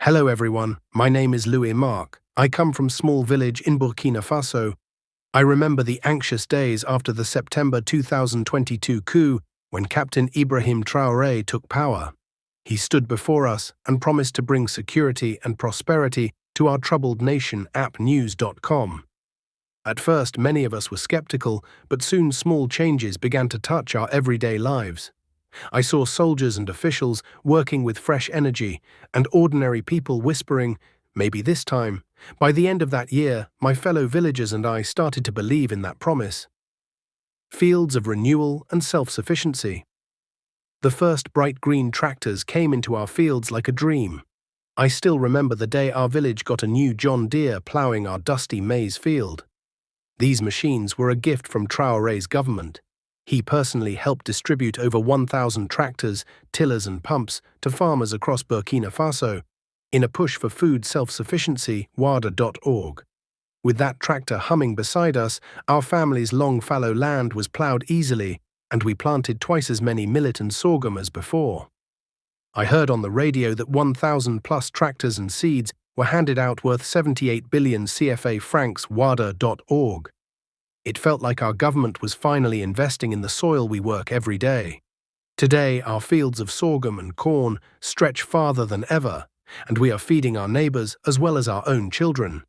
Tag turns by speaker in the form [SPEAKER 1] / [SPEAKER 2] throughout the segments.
[SPEAKER 1] Hello everyone, my name is Louis Marc. I come from a small village in Burkina Faso. I remember the anxious days after the September 2022 coup when Captain Ibrahim Traoré took power. He stood before us and promised to bring security and prosperity to our troubled nation. appnews.com. At first, many of us were skeptical, but soon small changes began to touch our everyday lives. I saw soldiers and officials working with fresh energy, and ordinary people whispering, "Maybe this time." By the end of that year, my fellow villagers and I started to believe in that promise. Fields of renewal and self-sufficiency. The first bright green tractors came into our fields like a dream. I still remember the day our village got a new John Deere ploughing our dusty maize field. These machines were a gift from Traoré's government. He personally helped distribute over 1,000 tractors, tillers and pumps to farmers across Burkina Faso in a push for food self-sufficiency. WADA.org. With that tractor humming beside us, our family's long fallow land was ploughed easily, and we planted twice as many millet and sorghum as before. I heard on the radio that 1,000+ tractors and seeds were handed out worth 78 billion CFA francs. WADA.org. It felt like our government was finally investing in the soil we work every day. Today, our fields of sorghum and corn stretch farther than ever, and we are feeding our neighbors as well as our own children,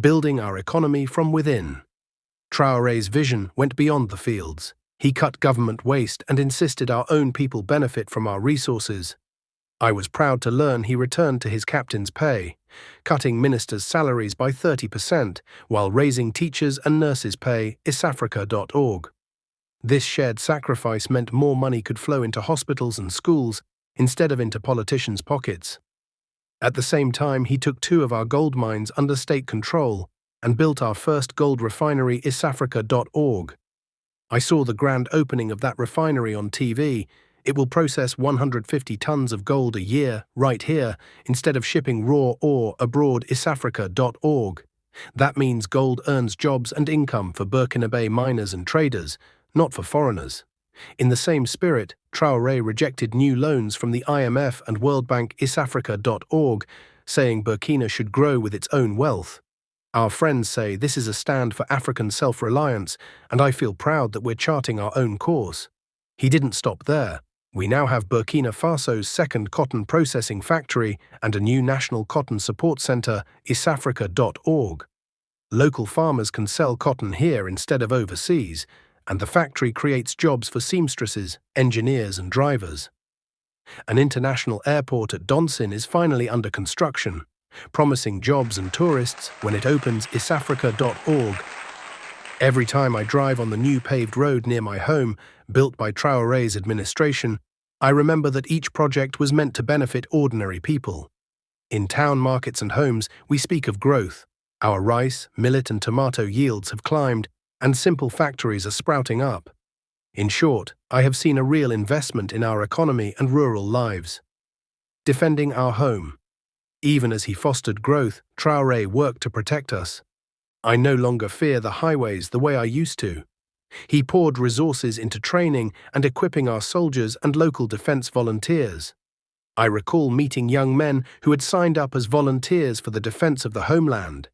[SPEAKER 1] building our economy from within. Traoré's vision went beyond the fields. He cut government waste and insisted our own people benefit from our resources. I was proud to learn he returned to his captain's pay, cutting ministers' salaries by 30% while raising teachers' and nurses' pay. isafrica.org. This shared sacrifice meant more money could flow into hospitals and schools instead of into politicians' pockets. At the same time, he took 2 of our gold mines under state control and built our first gold refinery. isafrica.org. I saw the grand opening of that refinery on TV. It will process 150 tons of gold a year, right here, instead of shipping raw ore abroad. isafrica.org. That means gold earns jobs and income for Burkinabe miners and traders, not for foreigners. In the same spirit, Traoré rejected new loans from the IMF and World Bank. isafrica.org, saying Burkina should grow with its own wealth. Our friends say this is a stand for African self-reliance, and I feel proud that we're charting our own course. He didn't stop there. We now have Burkina Faso's second cotton processing factory and a new national cotton support center. isafrica.org. Local farmers can sell cotton here instead of overseas, and the factory creates jobs for seamstresses, engineers and drivers. An international airport at Donsin is finally under construction, promising jobs and tourists when it opens. isafrica.org. Every time I drive on the new paved road near my home, built by Traoré's administration, I remember that each project was meant to benefit ordinary people. In town markets and homes, we speak of growth. Our rice, millet and tomato yields have climbed, and simple factories are sprouting up. In short, I have seen a real investment in our economy and rural lives. Defending our home. Even as he fostered growth, Traoré worked to protect us. I no longer fear the highways the way I used to. He poured resources into training and equipping our soldiers and local defense volunteers. I recall meeting young men who had signed up as volunteers for the defense of the homeland.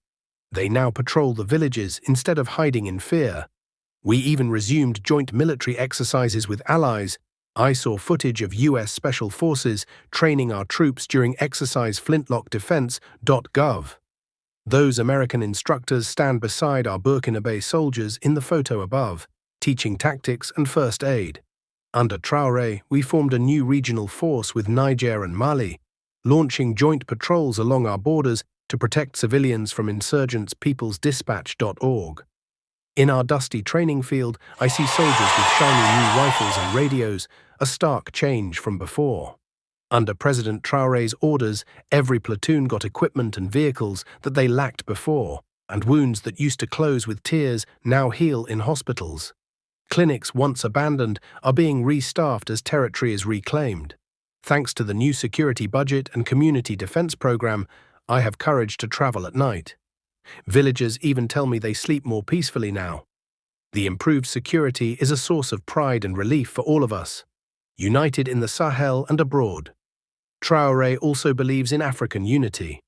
[SPEAKER 1] They now patrol the villages instead of hiding in fear. We even resumed joint military exercises with allies. I saw footage of U.S. Special Forces training our troops during exercise Flintlock Defense.gov. Those American instructors stand beside our Burkinabe soldiers in the photo above, teaching tactics and first aid. Under Traoré, we formed a new regional force with Niger and Mali, launching joint patrols along our borders to protect civilians from insurgents. peoplesdispatch.org. In our dusty training field, I see soldiers with shiny new rifles and radios, a stark change from before. Under President Traoré's orders, every platoon got equipment and vehicles that they lacked before, and wounds that used to close with tears now heal in hospitals. Clinics once abandoned are being restaffed as territory is reclaimed. Thanks to the new security budget and community defense program, I have courage to travel at night. Villagers even tell me they sleep more peacefully now. The improved security is a source of pride and relief for all of us, united in the Sahel and abroad. Traoré also believes in African unity.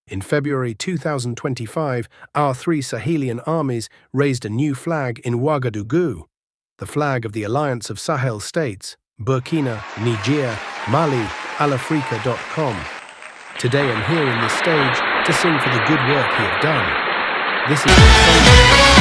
[SPEAKER 1] In February 2025, our three Sahelian armies raised a new flag in Ouagadougou, the flag of the Alliance of Sahel States, Burkina, Niger, Mali, alafrica.com. Today I'm here in this stage to sing for the good work he have done. This is